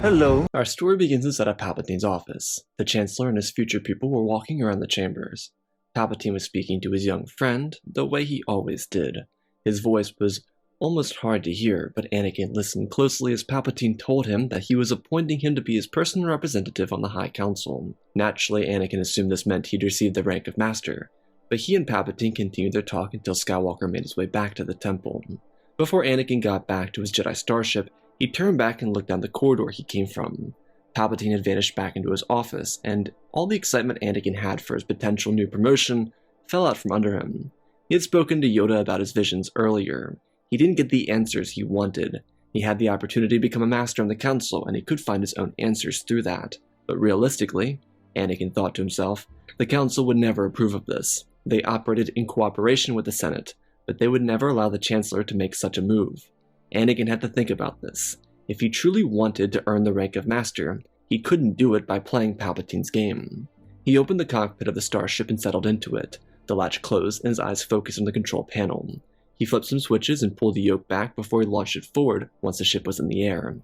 Hello. Our story begins inside of Palpatine's office. The Chancellor and his future pupil were walking around the chambers. Palpatine was speaking to his young friend, the way he always did. His voice was almost hard to hear, but Anakin listened closely as Palpatine told him that he was appointing him to be his personal representative on the High Council. Naturally, Anakin assumed this meant he'd receive the rank of Master, but he and Palpatine continued their talk until Skywalker made his way back to the temple. Before Anakin got back to his Jedi starship, he turned back and looked down the corridor he came from. Palpatine had vanished back into his office, and all the excitement Anakin had for his potential new promotion fell out from under him. He had spoken to Yoda about his visions earlier. He didn't get the answers he wanted. He had the opportunity to become a master on the council, and he could find his own answers through that. But realistically, Anakin thought to himself, the council would never approve of this. They operated in cooperation with the Senate, but they would never allow the Chancellor to make such a move. Anakin had to think about this. If he truly wanted to earn the rank of Master, he couldn't do it by playing Palpatine's game. He opened the cockpit of the starship and settled into it. The latch closed and his eyes focused on the control panel. He flipped some switches and pulled the yoke back before he launched it forward once the ship was in the air.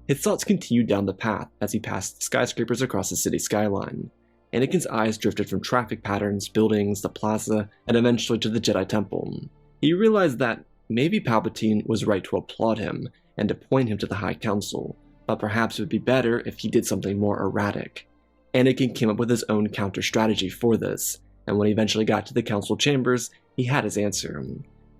His thoughts continued down the path as he passed skyscrapers across the city skyline. Anakin's eyes drifted from traffic patterns, buildings, the plaza, and eventually to the Jedi Temple. He realized that maybe Palpatine was right to applaud him and appoint him to the High Council, but perhaps it would be better if he did something more erratic. Anakin came up with his own counter-strategy for this, and when he eventually got to the council chambers, he had his answer.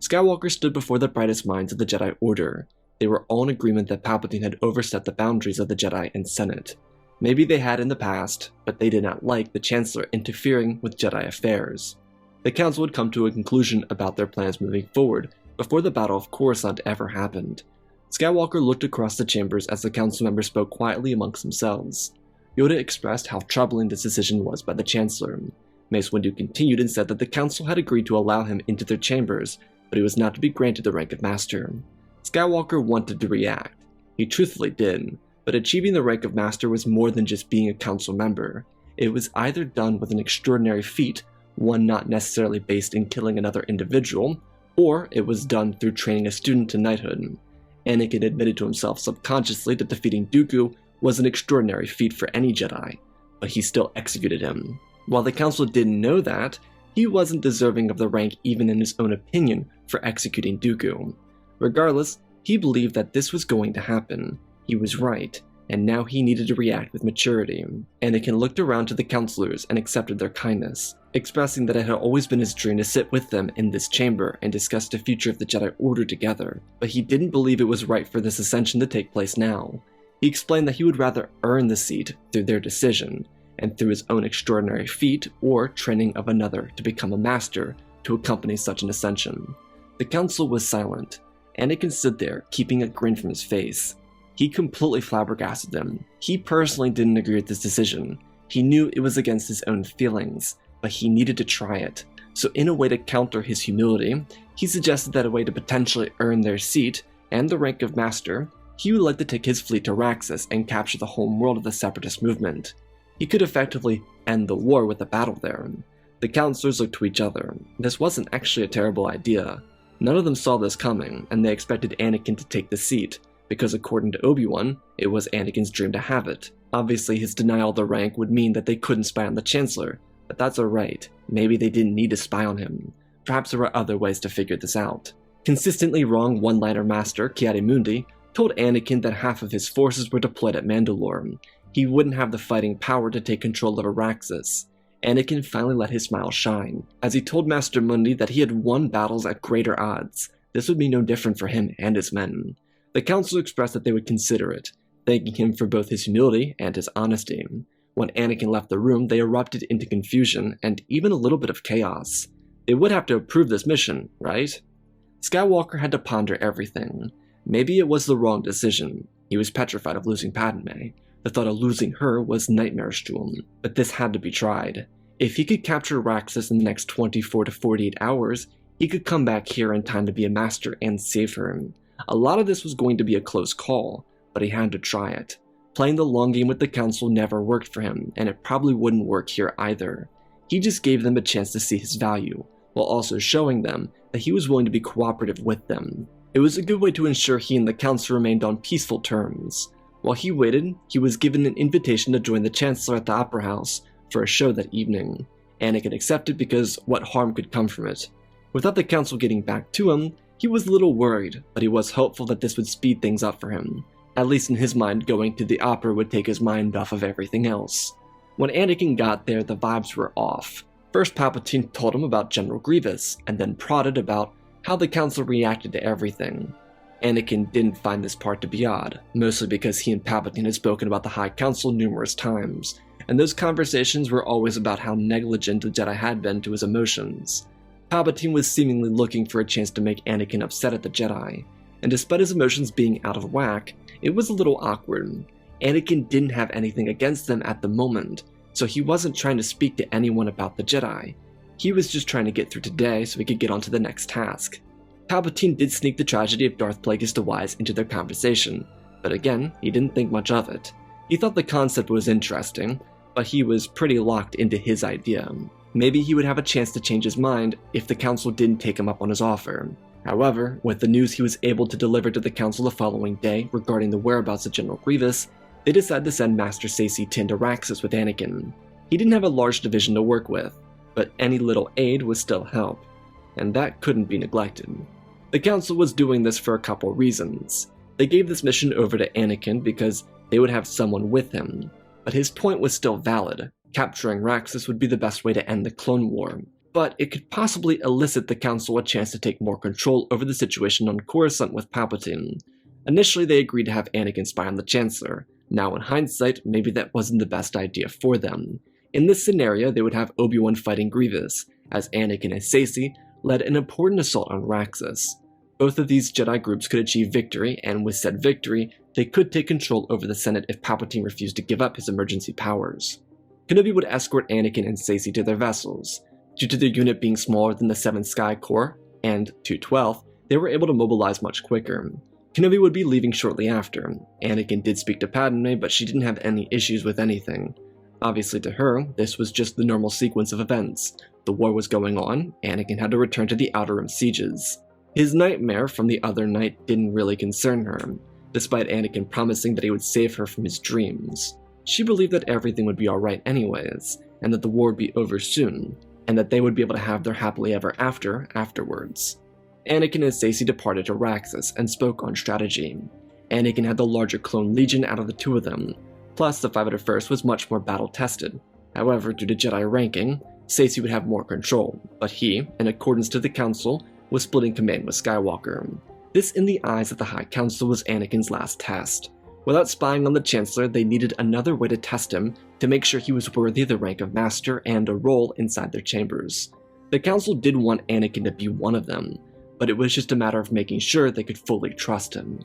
Skywalker stood before the brightest minds of the Jedi Order. They were all in agreement that Palpatine had overstepped the boundaries of the Jedi and Senate. Maybe they had in the past, but they did not like the Chancellor interfering with Jedi affairs. The council would come to a conclusion about their plans moving forward before the Battle of Coruscant ever happened. Skywalker looked across the chambers as the council members spoke quietly amongst themselves. Yoda expressed how troubling this decision was by the Chancellor. Mace Windu continued and said that the council had agreed to allow him into their chambers, but he was not to be granted the rank of Master. Skywalker wanted to react. He truthfully did, but achieving the rank of Master was more than just being a council member. It was either done with an extraordinary feat, one not necessarily based in killing another individual, or it was done through training a student to knighthood. Anakin admitted to himself subconsciously that defeating Dooku was an extraordinary feat for any Jedi, but he still executed him. While the council didn't know that, he wasn't deserving of the rank even in his own opinion for executing Dooku. Regardless, he believed that this was going to happen. He was right, and now he needed to react with maturity. Anakin looked around to the counselors and accepted their kindness, expressing that it had always been his dream to sit with them in this chamber and discuss the future of the Jedi Order together, but he didn't believe it was right for this ascension to take place now. He explained that he would rather earn the seat through their decision, and through his own extraordinary feat or training of another to become a master to accompany such an ascension. The council was silent. Anakin stood there, keeping a grin from his face. He completely flabbergasted them. He personally didn't agree with this decision. He knew it was against his own feelings, but he needed to try it. So in a way to counter his humility, he suggested that a way to potentially earn their seat and the rank of Master, he would like to take his fleet to Raxus and capture the home world of the Separatist movement. He could effectively end the war with a battle there. The counselors looked to each other. This wasn't actually a terrible idea. None of them saw this coming, and they expected Anakin to take the seat, because according to Obi-Wan, it was Anakin's dream to have it. Obviously, his denial of the rank would mean that they couldn't spy on the Chancellor, but that's alright. Maybe they didn't need to spy on him. Perhaps there were other ways to figure this out. Consistently wrong one-liner master Ki-Adi-Mundi told Anakin that half of his forces were deployed at Mandalore. He wouldn't have the fighting power to take control of Araxis. Anakin finally let his smile shine, as he told Master Mundi that he had won battles at greater odds. This would be no different for him and his men. The council expressed that they would consider it, thanking him for both his humility and his honesty. When Anakin left the room, they erupted into confusion and even a little bit of chaos. They would have to approve this mission, right? Skywalker had to ponder everything. Maybe it was the wrong decision. He was petrified of losing Padme. The thought of losing her was nightmarish to him, but this had to be tried. If he could capture Raxus in the next 24 to 48 hours, he could come back here in time to be a master and save her. A lot of this was going to be a close call, but he had to try it. Playing the long game with the council never worked for him, and it probably wouldn't work here either. He just gave them a chance to see his value, while also showing them that he was willing to be cooperative with them. It was a good way to ensure he and the council remained on peaceful terms. While he waited, he was given an invitation to join the Chancellor at the Opera House for a show that evening. Anakin accepted because what harm could come from it? Without the Council getting back to him, he was a little worried, but he was hopeful that this would speed things up for him. At least in his mind, going to the opera would take his mind off of everything else. When Anakin got there, the vibes were off. First, Palpatine told him about General Grievous, and then prodded about how the Council reacted to everything. Anakin didn't find this part to be odd, mostly because he and Palpatine had spoken about the High Council numerous times, and those conversations were always about how negligent the Jedi had been to his emotions. Palpatine was seemingly looking for a chance to make Anakin upset at the Jedi, and despite his emotions being out of whack, it was a little awkward. Anakin didn't have anything against them at the moment, so he wasn't trying to speak to anyone about the Jedi. He was just trying to get through today so he could get on to the next task. Palpatine did sneak the tragedy of Darth Plagueis the Wise into their conversation, but again, he didn't think much of it. He thought the concept was interesting, but he was pretty locked into his idea. Maybe he would have a chance to change his mind if the Council didn't take him up on his offer. However, with the news he was able to deliver to the Council the following day regarding the whereabouts of General Grievous, they decided to send Master Saesee Tiin to Raxus with Anakin. He didn't have a large division to work with, but any little aid would still help, and that couldn't be neglected. The Council was doing this for a couple reasons. They gave this mission over to Anakin because they would have someone with him, but his point was still valid. Capturing Raxus would be the best way to end the Clone War, but it could possibly elicit the Council a chance to take more control over the situation on Coruscant with Palpatine. Initially, they agreed to have Anakin spy on the Chancellor. Now, in hindsight, maybe that wasn't the best idea for them. In this scenario, they would have Obi-Wan fighting Grievous, as Anakin and Saesee led an important assault on Raxus. Both of these Jedi groups could achieve victory, and with said victory, they could take control over the Senate if Palpatine refused to give up his emergency powers. Kenobi would escort Anakin and Saesee to their vessels. Due to their unit being smaller than the 7th Sky Corps and 212th, they were able to mobilize much quicker. Kenobi would be leaving shortly after. Anakin did speak to Padme, but she didn't have any issues with anything. Obviously to her, this was just the normal sequence of events. The war was going on, Anakin had to return to the Outer Rim sieges. His nightmare from the other night didn't really concern her, despite Anakin promising that he would save her from his dreams. She believed that everything would be alright anyways, and that the war would be over soon, and that they would be able to have their happily ever after afterwards. Anakin and Saesee departed to Raxus and spoke on strategy. Anakin had the larger clone legion out of the two of them, plus the 501st was much more battle-tested. However, due to Jedi ranking, Saesee would have more control, but he, in accordance to the Council, was splitting command with Skywalker. This, in the eyes of the High Council, was Anakin's last test. Without spying on the Chancellor, they needed another way to test him to make sure he was worthy of the rank of Master and a role inside their chambers. The Council did want Anakin to be one of them, but it was just a matter of making sure they could fully trust him.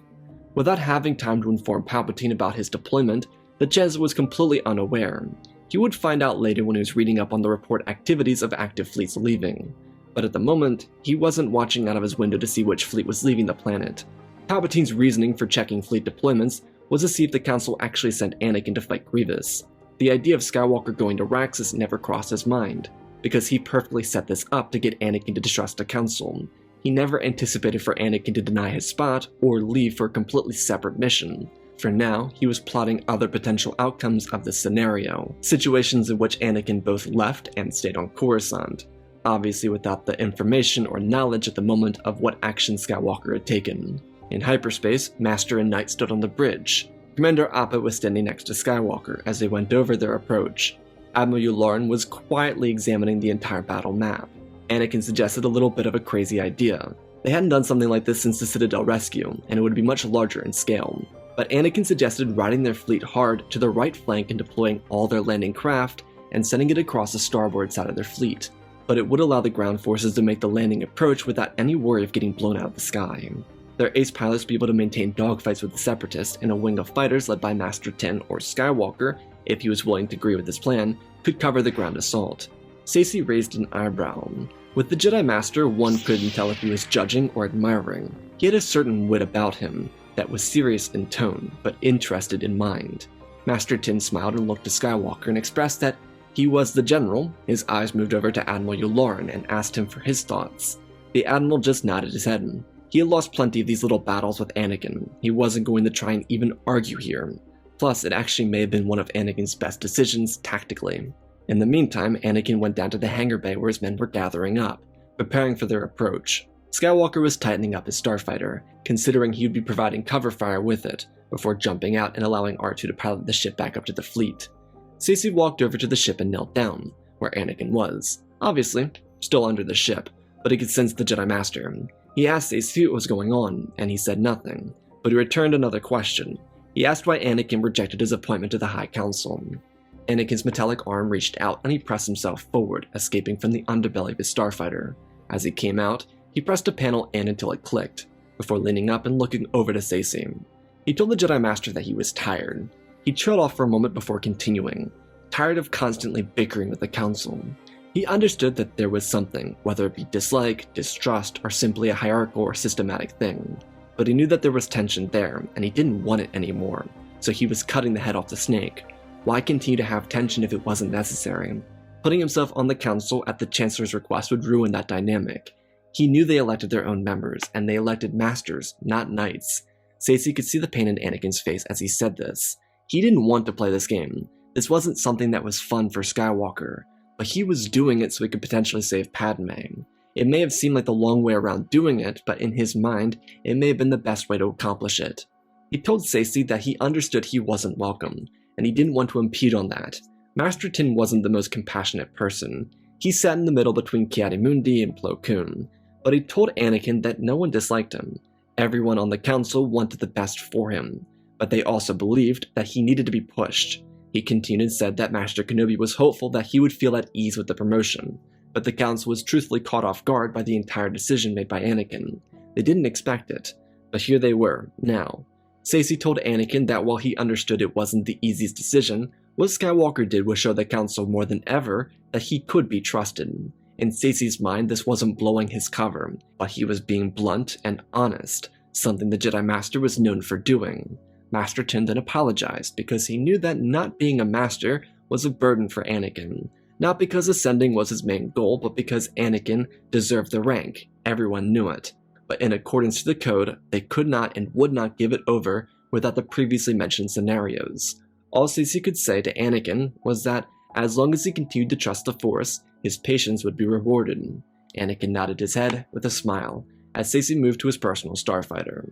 Without having time to inform Palpatine about his deployment, the Chancellor was completely unaware. He would find out later when he was reading up on the report activities of active fleets leaving. But at the moment, he wasn't watching out of his window to see which fleet was leaving the planet. Palpatine's reasoning for checking fleet deployments was to see if the Council actually sent Anakin to fight Grievous. The idea of Skywalker going to Raxus never crossed his mind, because he perfectly set this up to get Anakin to distrust the Council. He never anticipated for Anakin to deny his spot or leave for a completely separate mission. For now, he was plotting other potential outcomes of this scenario, situations in which Anakin both left and stayed on Coruscant, obviously without the information or knowledge at the moment of what action Skywalker had taken. In hyperspace, Master and Knight stood on the bridge. Commander Appa was standing next to Skywalker as they went over their approach. Admiral Yularen was quietly examining the entire battle map. Anakin suggested a little bit of a crazy idea. They hadn't done something like this since the Citadel rescue, and it would be much larger in scale. But Anakin suggested riding their fleet hard to the right flank and deploying all their landing craft and sending it across the starboard side of their fleet. But it would allow the ground forces to make the landing approach without any worry of getting blown out of the sky. Their ace pilots would be able to maintain dogfights with the Separatists, and a wing of fighters led by Master Tiin or Skywalker, if he was willing to agree with this plan, could cover the ground assault. Saesee raised an eyebrow. With the Jedi Master, one couldn't tell if he was judging or admiring. He had a certain wit about him that was serious in tone, but interested in mind. Master Tiin smiled and looked to Skywalker and expressed that he was the general. His eyes moved over to Admiral Yularen and asked him for his thoughts. The Admiral just nodded his head. He had lost plenty of these little battles with Anakin. He wasn't going to try and even argue here. Plus, it actually may have been one of Anakin's best decisions tactically. In the meantime, Anakin went down to the hangar bay where his men were gathering up, preparing for their approach. Skywalker was tightening up his starfighter, considering he would be providing cover fire with it, before jumping out and allowing R2 to pilot the ship back up to the fleet. Stacey walked over to the ship and knelt down, where Anakin was. Obviously, still under the ship, but he could sense the Jedi Master. He asked Stacey what was going on, and he said nothing, but he returned another question. He asked why Anakin rejected his appointment to the High Council. Anakin's metallic arm reached out and he pressed himself forward, escaping from the underbelly of his starfighter. As he came out, he pressed a panel in until it clicked, before leaning up and looking over to Stacey. He told the Jedi Master that he was tired. He trailed off for a moment before continuing, tired of constantly bickering with the Council. He understood that there was something, whether it be dislike, distrust, or simply a hierarchical or systematic thing. But he knew that there was tension there, and he didn't want it anymore, so he was cutting the head off the snake. Why continue to have tension if it wasn't necessary? Putting himself on the Council at the Chancellor's request would ruin that dynamic. He knew they elected their own members, and they elected masters, not knights. Stacey could see the pain in Anakin's face as he said this. He didn't want to play this game. This wasn't something that was fun for Skywalker, but he was doing it so he could potentially save Padme. It may have seemed like the long way around doing it, but in his mind, it may have been the best way to accomplish it. He told Stacey that he understood he wasn't welcome, and he didn't want to impede on that. Master Tin wasn't the most compassionate person. He sat in the middle between Ki-Adi-Mundi and Plo Koon, but he told Anakin that no one disliked him. Everyone on the Council wanted the best for him, but they also believed that he needed to be pushed. He continued and said that Master Kenobi was hopeful that he would feel at ease with the promotion, but the Council was truthfully caught off guard by the entire decision made by Anakin. They didn't expect it, but here they were, now. Stacey told Anakin that while he understood it wasn't the easiest decision, what Skywalker did was show the Council more than ever that he could be trusted. In Stacey's mind, this wasn't blowing his cover, but he was being blunt and honest, something the Jedi Master was known for doing. Master Tin then apologized because he knew that not being a master was a burden for Anakin. Not because ascending was his main goal, but because Anakin deserved the rank. Everyone knew it. But in accordance to the code, they could not and would not give it over without the previously mentioned scenarios. All Stacey could say to Anakin was that as long as he continued to trust the Force, his patience would be rewarded. Anakin nodded his head with a smile as Stacey moved to his personal starfighter.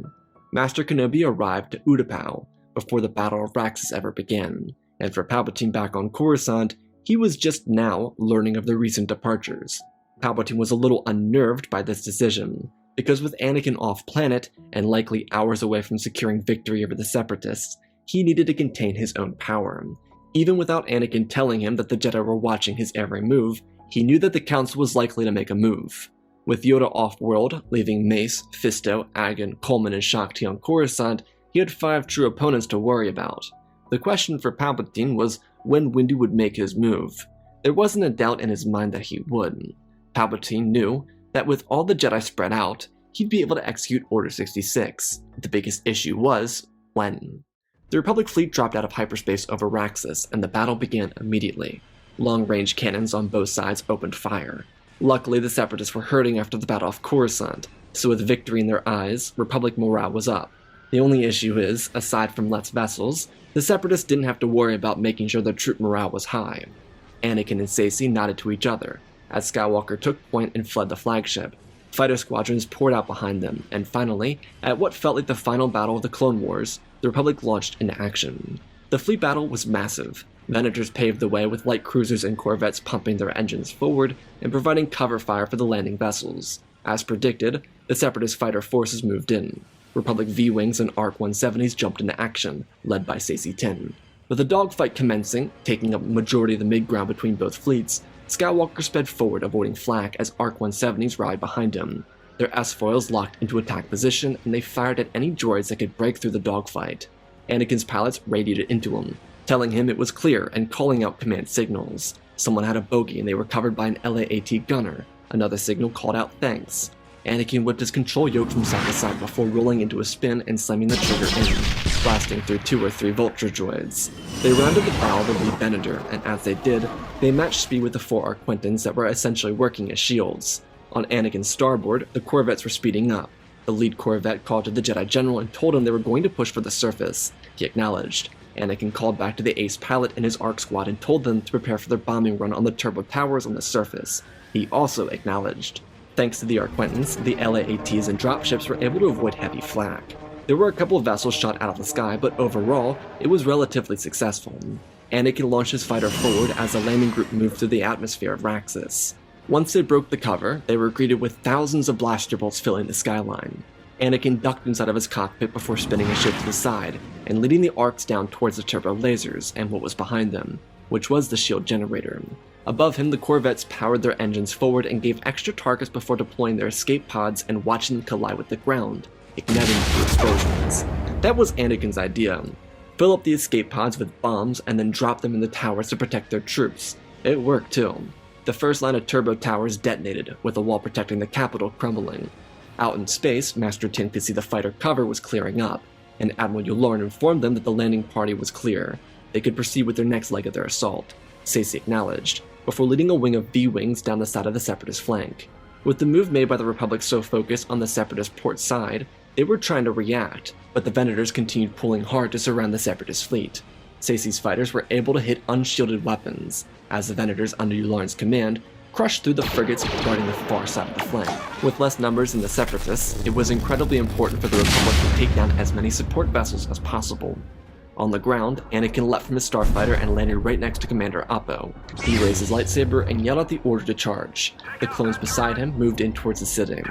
Master Kenobi arrived to Utapau before the Battle of Raxus ever began, and for Palpatine back on Coruscant, he was just now learning of the recent departures. Palpatine was a little unnerved by this decision, because with Anakin off-planet and likely hours away from securing victory over the Separatists, he needed to contain his own power. Even without Anakin telling him that the Jedi were watching his every move, he knew that the Council was likely to make a move. With Yoda off-world, leaving Mace, Fisto, Agan, Coleman, and Shaak Ti on Coruscant, he had 5 true opponents to worry about. The question for Palpatine was when Windu would make his move. There wasn't a doubt in his mind that he would. Palpatine knew that with all the Jedi spread out, he'd be able to execute Order 66. The biggest issue was when. The Republic fleet dropped out of hyperspace over Raxus, and the battle began immediately. Long-range cannons on both sides opened fire. Luckily, the Separatists were hurting after the Battle of Coruscant, so with victory in their eyes, Republic morale was up. The only issue is, aside from less vessels, the Separatists didn't have to worry about making sure their troop morale was high. Anakin and Stacey nodded to each other, as Skywalker took point and fled the flagship. Fighter squadrons poured out behind them, and finally, at what felt like the final battle of the Clone Wars, the Republic launched into action. The fleet battle was massive. Venators paved the way with light cruisers and corvettes pumping their engines forward and providing cover fire for the landing vessels. As predicted, the Separatist fighter forces moved in. Republic V-Wings and ARC-170s jumped into action, led by Stacey Tin. With the dogfight commencing, taking up a majority of the mid-ground between both fleets, Skywalker sped forward, avoiding flak as ARC-170s rallied behind him. Their S-foils locked into attack position, and they fired at any droids that could break through the dogfight. Anakin's pilots radiated into him, telling him it was clear and calling out command signals. Someone had a bogey and they were covered by an LAAT gunner. Another signal called out thanks. Anakin whipped his control yoke from side to side before rolling into a spin and slamming the trigger in, blasting through 2 or 3 Vulture droids. They rounded the bow of the lead Venator, and as they did, they matched speed with the 4 Arquentans that were essentially working as shields. On Anakin's starboard, the corvettes were speeding up. The lead Corvette called to the Jedi General and told him they were going to push for the surface. He acknowledged. Anakin called back to the Ace pilot and his ARC squad and told them to prepare for their bombing run on the turbo towers on the surface. He also acknowledged. Thanks to the Arquentans, the LAATs and dropships were able to avoid heavy flak. There were a couple of vessels shot out of the sky, but overall, it was relatively successful. Anakin launched his fighter forward as the landing group moved through the atmosphere of Raxus. Once they broke the cover, they were greeted with thousands of blaster bolts filling the skyline. Anakin ducked inside of his cockpit before spinning his ship to the side, and leading the arcs down towards the turbo lasers and what was behind them, which was the shield generator. Above him, the Corvettes powered their engines forward and gave extra targets before deploying their escape pods and watching them collide with the ground, igniting through explosions. That was Anakin's idea. Fill up the escape pods with bombs and then drop them in the towers to protect their troops. It worked too. The first line of turbo towers detonated, with the wall protecting the capital crumbling. Out in space, Master Tin could see the fighter cover was clearing up, and Admiral Yularen informed them that the landing party was clear. They could proceed with their next leg of their assault. Stacey acknowledged, before leading a wing of V-wings down the side of the Separatist flank. With the move made by the Republic so focused on the Separatist port side, they were trying to react, but the Venators continued pulling hard to surround the Separatist fleet. Stacey's fighters were able to hit unshielded weapons, as the Venators under Yularen's command crushed through the frigates guarding the far side of the flank. With less numbers than the Separatists, it was incredibly important for the Republic to take down as many support vessels as possible. On the ground, Anakin leapt from his starfighter and landed right next to Commander Oppo. He raised his lightsaber and yelled out the order to charge. The clones beside him moved in towards the sitting.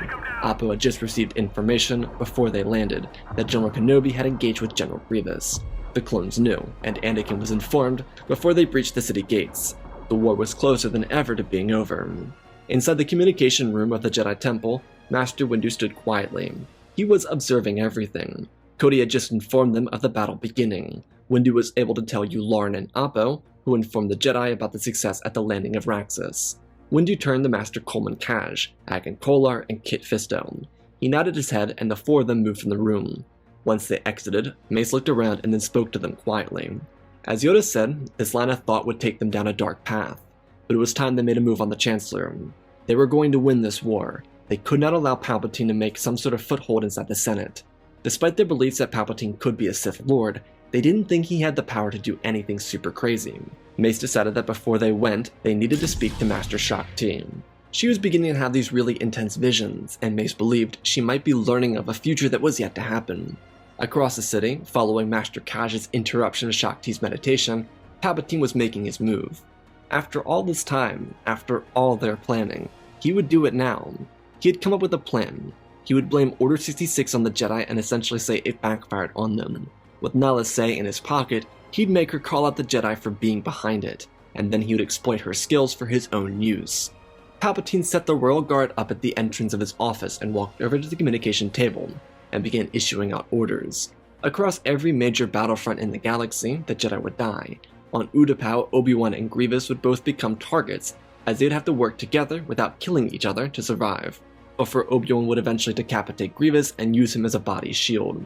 Oppo had just received information, before they landed, that General Kenobi had engaged with General Grievous. The clones knew, and Anakin was informed before they breached the city gates. The war was closer than ever to being over. Inside the communication room of the Jedi Temple, Master Windu stood quietly. He was observing everything. Cody had just informed them of the battle beginning. Windu was able to tell Yularen and Oppo, who informed the Jedi about the success at the landing of Raxus. Windu turned to Master Coleman Kaj, Agan Kolar, and Kit Fisto. He nodded his head and the four of them moved from the room. Once they exited, Mace looked around and then spoke to them quietly. As Yoda said, this line of thought would take them down a dark path, but it was time they made a move on the Chancellor. They were going to win this war. They could not allow Palpatine to make some sort of foothold inside the Senate. Despite their beliefs that Palpatine could be a Sith Lord, they didn't think he had the power to do anything super crazy. Mace decided that before they went, they needed to speak to Master Shakti. She was beginning to have these really intense visions, and Mace believed she might be learning of a future that was yet to happen. Across the city, following Master Kaj's interruption of Shakti's meditation, Palpatine was making his move. After all this time, after all their planning, he would do it now. He had come up with a plan. He would blame Order 66 on the Jedi and essentially say it backfired on them. With Nala Se in his pocket, he'd make her call out the Jedi for being behind it, and then he would exploit her skills for his own use. Palpatine set the Royal Guard up at the entrance of his office and walked over to the communication table, and began issuing out orders. Across every major battlefront in the galaxy, the Jedi would die. On Utapau, Obi-Wan and Grievous would both become targets, as they'd have to work together without killing each other to survive. Before Obi-Wan would eventually decapitate Grievous and use him as a body shield.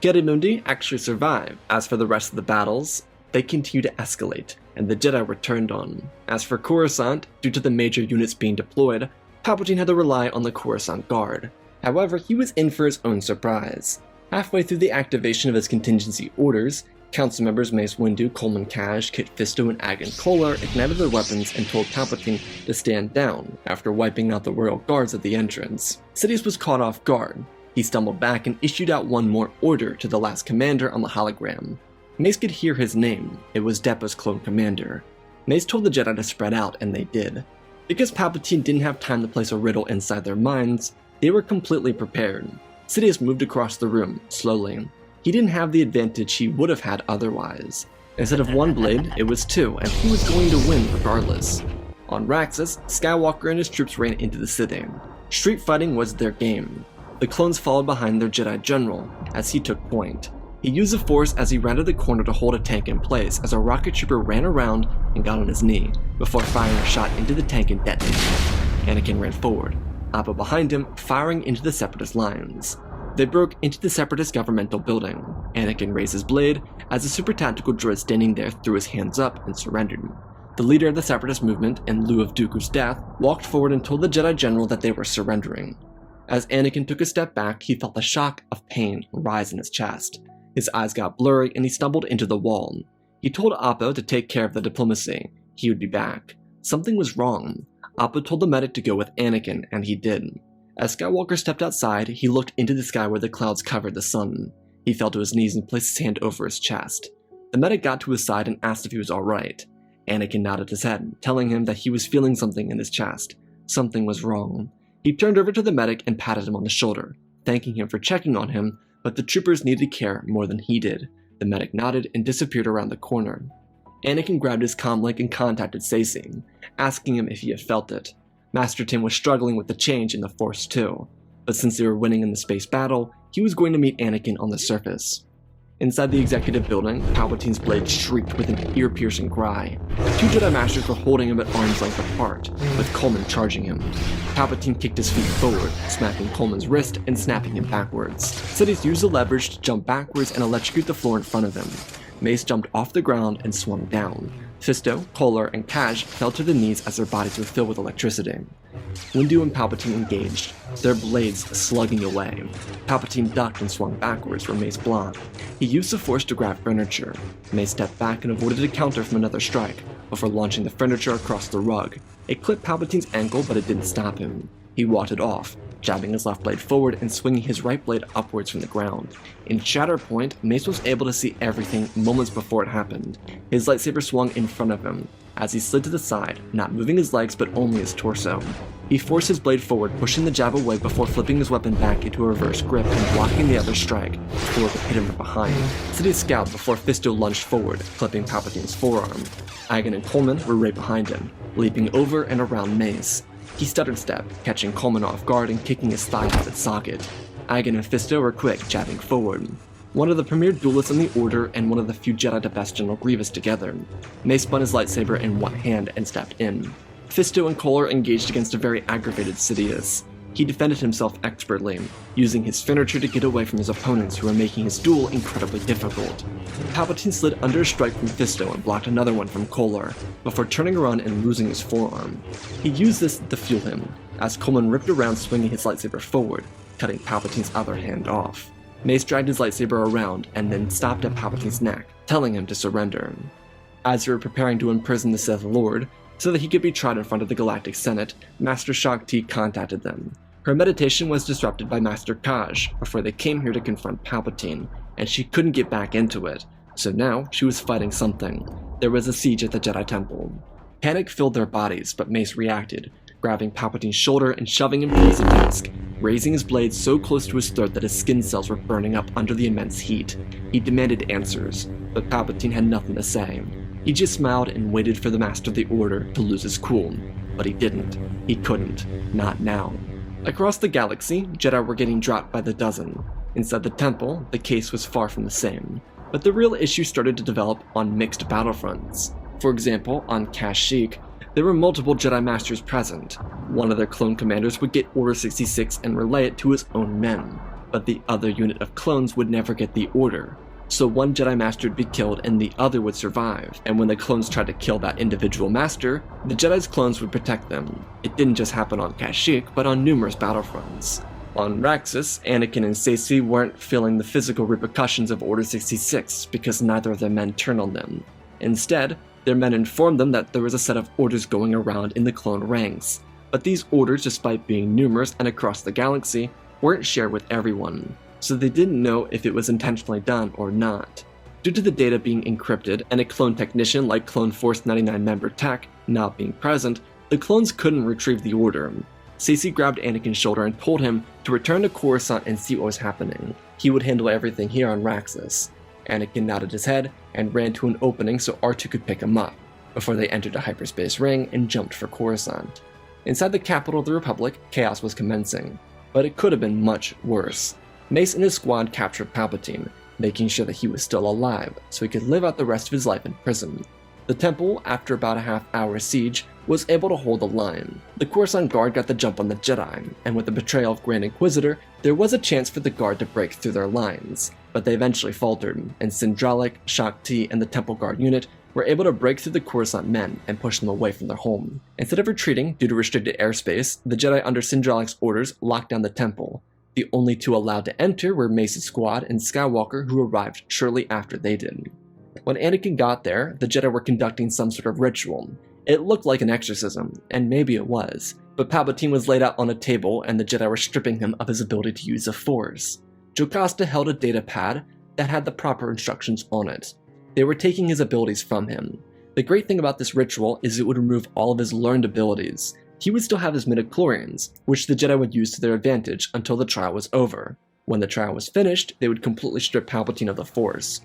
Ki-Adi-Mundi actually survived. As for the rest of the battles, they continued to escalate, and the Jedi were turned on. As for Coruscant, due to the major units being deployed, Palpatine had to rely on the Coruscant Guard. However, he was in for his own surprise. Halfway through the activation of his contingency orders, Council members Mace Windu, Coleman Kaj, Kit Fisto, and Agan Kolar ignited their weapons and told Palpatine to stand down after wiping out the royal guards at the entrance. Sidious was caught off guard. He stumbled back and issued out one more order to the last commander on the hologram. Mace could hear his name. It was Depa's clone commander. Mace told the Jedi to spread out, and they did. Because Palpatine didn't have time to place a riddle inside their minds, they were completely prepared. Sidious moved across the room, slowly. He didn't have the advantage he would have had otherwise. Instead of one blade, it was two, and he was going to win regardless. On Raxus, Skywalker and his troops ran into the city. Street fighting was their game. The clones followed behind their Jedi General, as he took point. He used the Force as he rounded the corner to hold a tank in place as a rocket trooper ran around and got on his knee, before firing a shot into the tank and detonating it. Anakin ran forward, Appa behind him, firing into the Separatist lines. They broke into the Separatist governmental building. Anakin raised his blade, as a super tactical droid standing there threw his hands up and surrendered. The leader of the Separatist movement, in lieu of Dooku's death, walked forward and told the Jedi General that they were surrendering. As Anakin took a step back, he felt the shock of pain rise in his chest. His eyes got blurry and he stumbled into the wall. He told Appo to take care of the diplomacy. He would be back. Something was wrong. Appo told the medic to go with Anakin, and he did. As Skywalker stepped outside, he looked into the sky where the clouds covered the sun. He fell to his knees and placed his hand over his chest. The medic got to his side and asked if he was alright. Anakin nodded his head, telling him that he was feeling something in his chest. Something was wrong. He turned over to the medic and patted him on the shoulder, thanking him for checking on him, but the troopers needed care more than he did. The medic nodded and disappeared around the corner. Anakin grabbed his comlink and contacted Sacy, asking him if he had felt it. Master Tim was struggling with the change in the Force too, but since they were winning in the space battle, he was going to meet Anakin on the surface. Inside the executive building, Palpatine's blade shrieked with an ear-piercing cry. 2 Jedi Masters were holding him at arm's length apart, with Coleman charging him. Palpatine kicked his feet forward, smacking Coleman's wrist and snapping him backwards. Sidious used the leverage to jump backwards and electrocute the floor in front of him. Mace jumped off the ground and swung down. Fisto, Kolar, and Kaj fell to their knees as their bodies were filled with electricity. Windu and Palpatine engaged, their blades slugging away. Palpatine ducked and swung backwards where Mace blocked. He used the Force to grab furniture. Mace stepped back and avoided a counter from another strike, before launching the furniture across the rug. It clipped Palpatine's ankle, but it didn't stop him. He walked it off, jabbing his left blade forward and swinging his right blade upwards from the ground. In Shatterpoint, Mace was able to see everything moments before it happened. His lightsaber swung in front of him, as he slid to the side, not moving his legs but only his torso. He forced his blade forward, pushing the jab away before flipping his weapon back into a reverse grip and blocking the other strike before it hit him from behind. Sidious scowled before Fisto lunged forward, clipping Palpatine's forearm. Agan and Coleman were right behind him, leaping over and around Mace. He stuttered step, catching Coleman off guard and kicking his thigh out of its socket. Agan and Fisto were quick, jabbing forward. One of the premier duelists in the Order and one of the few Jedi to best General Grievous together. Mace spun his lightsaber in one hand and stepped in. Fisto and Kolar engaged against a very aggravated Sidious. He defended himself expertly, using his furniture to get away from his opponents who were making his duel incredibly difficult. Palpatine slid under a strike from Fisto and blocked another one from Kolar, before turning around and losing his forearm. He used this to fuel him, as Coleman ripped around swinging his lightsaber forward, cutting Palpatine's other hand off. Mace dragged his lightsaber around and then stopped at Palpatine's neck, telling him to surrender. As they were preparing to imprison the Sith Lord, so that he could be tried in front of the Galactic Senate, Master Shaak Ti contacted them. Her meditation was disrupted by Master Kaj before they came here to confront Palpatine, and she couldn't get back into it, so now she was fighting something. There was a siege at the Jedi Temple. Panic filled their bodies, but Mace reacted, grabbing Palpatine's shoulder and shoving him towards the desk, raising his blade so close to his throat that his skin cells were burning up under the immense heat. He demanded answers, but Palpatine had nothing to say. He just smiled and waited for the Master of the Order to lose his cool, but he didn't. He couldn't. Not now. Across the galaxy, Jedi were getting dropped by the dozen. Inside the temple, the case was far from the same, but the real issue started to develop on mixed battlefronts. For example, on Kashyyyk, there were multiple Jedi Masters present. One of their clone commanders would get Order 66 and relay it to his own men, but the other unit of clones would never get the order. So one Jedi Master would be killed and the other would survive, and when the clones tried to kill that individual Master, the Jedi's clones would protect them. It didn't just happen on Kashyyyk, but on numerous battlefronts. On Raxus, Anakin and Sacy weren't feeling the physical repercussions of Order 66 because neither of their men turned on them. Instead, their men informed them that there was a set of orders going around in the clone ranks, but these orders, despite being numerous and across the galaxy, weren't shared with everyone, so they didn't know if it was intentionally done or not. Due to the data being encrypted and a clone technician like Clone Force 99 member Tech not being present, the clones couldn't retrieve the order. Sacy grabbed Anakin's shoulder and told him to return to Coruscant and see what was happening. He would handle everything here on Raxus. Anakin nodded his head and ran to an opening so R2 could pick him up, before they entered a hyperspace ring and jumped for Coruscant. Inside the capital of the Republic, chaos was commencing, but it could have been much worse. Mace and his squad captured Palpatine, making sure that he was still alive so he could live out the rest of his life in prison. The temple, after about a half-hour siege, was able to hold the line. The Coruscant Guard got the jump on the Jedi, and with the betrayal of Grand Inquisitor, there was a chance for the Guard to break through their lines, but they eventually faltered, and Sindralik, Shaak Ti, and the Temple Guard unit were able to break through the Coruscant men and push them away from their home. Instead of retreating due to restricted airspace, the Jedi under Sindralik's orders locked down the temple. The only two allowed to enter were Mace's squad and Skywalker, who arrived shortly after they did. When Anakin got there, the Jedi were conducting some sort of ritual. It looked like an exorcism, and maybe it was, but Palpatine was laid out on a table and the Jedi were stripping him of his ability to use the Force. Jocasta held a data pad that had the proper instructions on it. They were taking his abilities from him. The great thing about this ritual is it would remove all of his learned abilities. He would still have his midichlorians, which the Jedi would use to their advantage until the trial was over. When the trial was finished, they would completely strip Palpatine of the Force.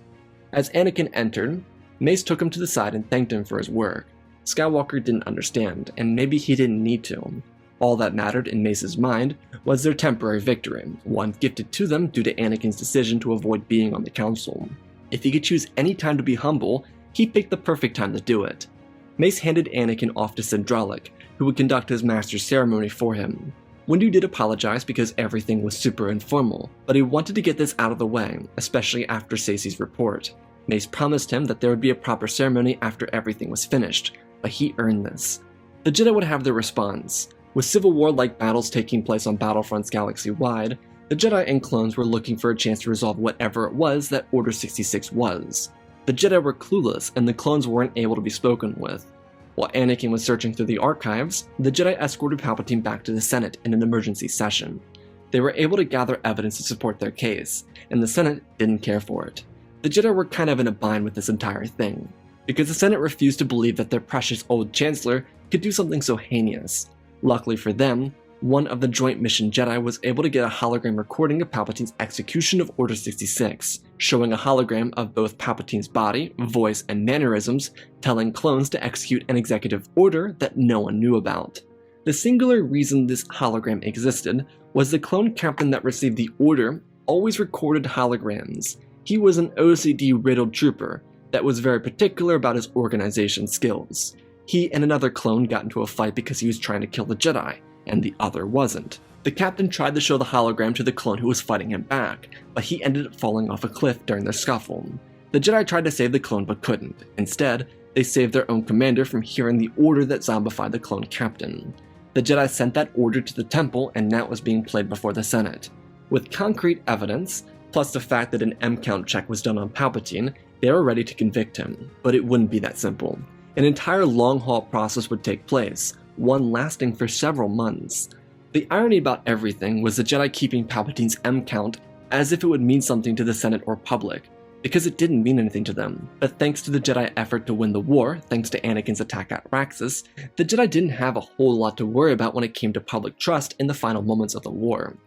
As Anakin entered, Mace took him to the side and thanked him for his work. Skywalker didn't understand, and maybe he didn't need to. All that mattered in Mace's mind was their temporary victory, one gifted to them due to Anakin's decision to avoid being on the Council. If he could choose any time to be humble, he picked the perfect time to do it. Mace handed Anakin off to Sindralik, who would conduct his master's ceremony for him. Windu did apologize because everything was super informal, but he wanted to get this out of the way, especially after Saessy's report. Mace promised him that there would be a proper ceremony after everything was finished, but he earned this. The Jedi would have their response. With Civil War-like battles taking place on battlefronts galaxy-wide, the Jedi and clones were looking for a chance to resolve whatever it was that Order 66 was. The Jedi were clueless, and the clones weren't able to be spoken with. While Anakin was searching through the archives, the Jedi escorted Palpatine back to the Senate in an emergency session. They were able to gather evidence to support their case, and the Senate didn't care for it. The Jedi were kind of in a bind with this entire thing, because the Senate refused to believe that their precious old Chancellor could do something so heinous. Luckily for them, one of the Joint Mission Jedi was able to get a hologram recording of Palpatine's execution of Order 66, showing a hologram of both Palpatine's body, voice, and mannerisms, telling clones to execute an executive order that no one knew about. The singular reason this hologram existed was the clone captain that received the order always recorded holograms. He was an OCD-riddled trooper that was very particular about his organization skills. He and another clone got into a fight because he was trying to kill the Jedi, and the other wasn't. The captain tried to show the hologram to the clone who was fighting him back, but he ended up falling off a cliff during their scuffle. The Jedi tried to save the clone but couldn't. Instead, they saved their own commander from hearing the order that zombified the clone captain. The Jedi sent that order to the temple, and now it was being played before the Senate. With concrete evidence, plus the fact that an M-count check was done on Palpatine, they were ready to convict him. But it wouldn't be that simple. An entire long-haul process would take place, one lasting for several months. The irony about everything was the Jedi keeping Palpatine's M-count as if it would mean something to the Senate or public, because it didn't mean anything to them. But thanks to the Jedi effort to win the war, thanks to Anakin's attack at Raxus, the Jedi didn't have a whole lot to worry about when it came to public trust in the final moments of the war.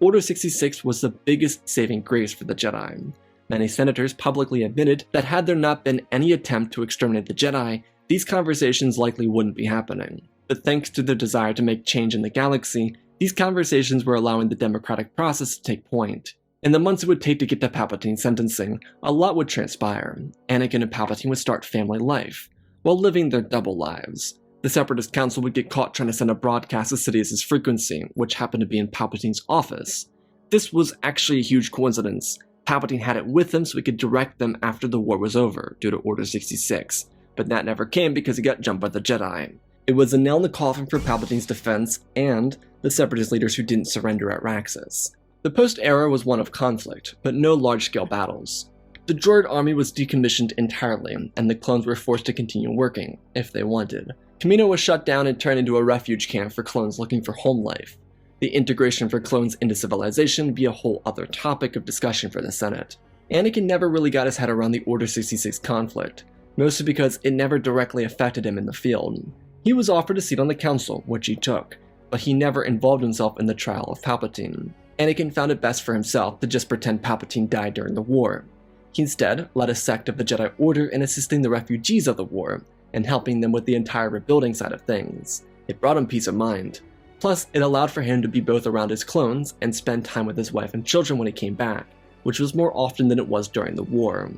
Order 66 was the biggest saving grace for the Jedi. Many senators publicly admitted that had there not been any attempt to exterminate the Jedi, these conversations likely wouldn't be happening. But thanks to their desire to make change in the galaxy, these conversations were allowing the democratic process to take point. In the months it would take to get to Palpatine's sentencing, a lot would transpire. Anakin and Palpatine would start family life, while living their double lives. The Separatist Council would get caught trying to send a broadcast to Sidious's frequency, which happened to be in Palpatine's office. This was actually a huge coincidence. Palpatine had it with him so he could direct them after the war was over, due to Order 66, but that never came because he got jumped by the Jedi. It was a nail in the coffin for Palpatine's defense and the Separatist leaders who didn't surrender at Raxus. The post-era was one of conflict, but no large-scale battles. The droid army was decommissioned entirely, and the clones were forced to continue working, if they wanted. Kamino was shut down and turned into a refuge camp for clones looking for home life. The integration for clones into civilization would be a whole other topic of discussion for the Senate. Anakin never really got his head around the Order 66 conflict, mostly because it never directly affected him in the field. He was offered a seat on the council, which he took, but he never involved himself in the trial of Palpatine. Anakin found it best for himself to just pretend Palpatine died during the war. He instead led a sect of the Jedi Order in assisting the refugees of the war, and helping them with the entire rebuilding side of things. It brought him peace of mind. Plus, it allowed for him to be both around his clones and spend time with his wife and children when he came back, which was more often than it was during the war.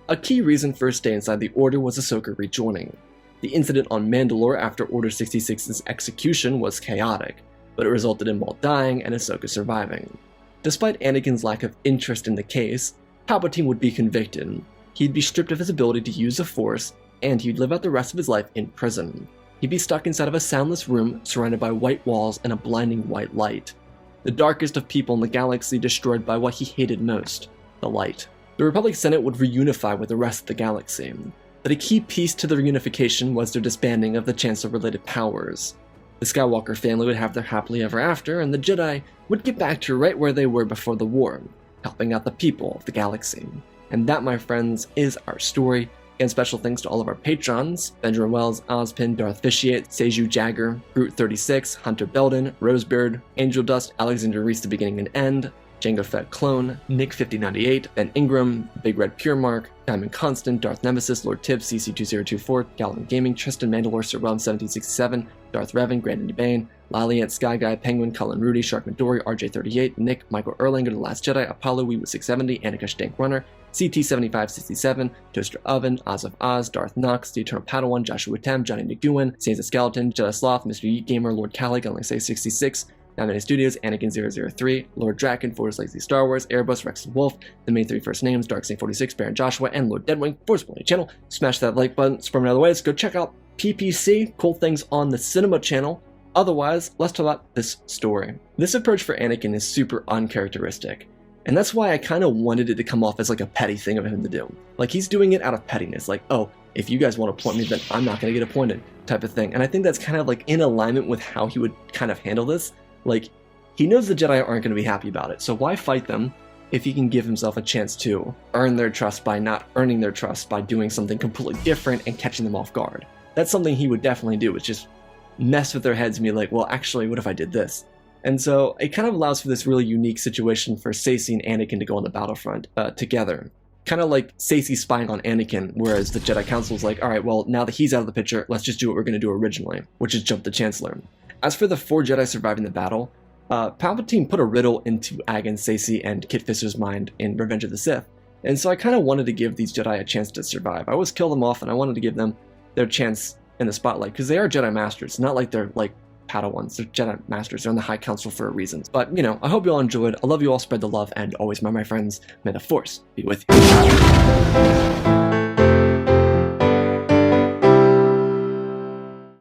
A key reason for his stay inside the Order was Ahsoka rejoining. The incident on Mandalore after Order 66's execution was chaotic, but it resulted in Maul dying and Ahsoka surviving. Despite Anakin's lack of interest in the case, Palpatine would be convicted. He'd be stripped of his ability to use the Force, and he'd live out the rest of his life in prison. He'd be stuck inside of a soundless room surrounded by white walls and a blinding white light. The darkest of people in the galaxy destroyed by what he hated most, the light. The Republic Senate would reunify with the rest of the galaxy, but a key piece to the reunification was their disbanding of the Chancellor-related powers. The Skywalker family would have their happily ever after, and the Jedi would get back to right where they were before the war, helping out the people of the galaxy. And that, my friends, is our story. Again, special thanks to all of our patrons: Benjamin Wells, Ozpin, Darth Vitiate, Seju Jagger, Groot36, Hunter Belden, Rosebeard, Angel Dust, Alexander Reese, The Beginning and End, Jango Fett Clone, Nick5098, Ben Ingram, Big Red Pure Mark, Diamond Constant, Darth Nemesis, Lord Tibbs, CC2024, Gallon Gaming, Tristan Mandalore, Sir Realm 1767, Darth Revan, Grandin Bane, Laliant, Sky Guy, Penguin, Cullen Rudy, Shark Midori, RJ38, Nick, Michael Erlanger, The Last Jedi, Apollo, Weewu670, Annika Stank Runner, CT7567, Toaster Oven, Oz of Oz, Darth Knox, The Eternal Padawan, Joshua Tem, Johnny Nguyen, Saints of Skeleton, Jedi Sloth, Mr. Yeet Gamer, Lord Cali, Galaxy66, Dominate Studios, Anakin003, Lord Draken, Force Legacy Star Wars, Airbus, Rex and Wolf, the main 3 first names, Darksaint46, Baron Joshua, and Lord Deadwing, Force Plenty Channel. Smash that like button, spread another way. Let's go check out PPC, cool things on the cinema channel. Otherwise, let's talk about this story. This approach for Anakin is super uncharacteristic, and that's why I kind of wanted it to come off as like a petty thing of him to do. Like, he's doing it out of pettiness, like, oh, if you guys want to appoint me, then I'm not going to get appointed, type of thing. And I think that's kind of like in alignment with how he would kind of handle this. Like, he knows the Jedi aren't going to be happy about it, so why fight them if he can give himself a chance to earn their trust by not earning their trust by doing something completely different and catching them off guard? That's something he would definitely do, is just mess with their heads and be like, well, actually, what if I did this? And so it kind of allows for this really unique situation for Saesee and Anakin to go on the battlefront together. Kind of like Saesee spying on Anakin, whereas the Jedi Council is like, all right, well, now that he's out of the picture, let's just do what we're going to do originally, which is jump the Chancellor. As for the 4 Jedi surviving the battle, Palpatine put a riddle into Agan, Saesee, and Kit Fister's mind in Revenge of the Sith, and so I kind of wanted to give these Jedi a chance to survive. I always kill them off, and I wanted to give them their chance in the spotlight, because they are Jedi Masters, not like they're like Padawans. They're Jedi Masters, they're on the High Council for a reason. But, you know, I hope you all enjoyed. I love you all, spread the love, and always remember, my friends, may the Force be with you.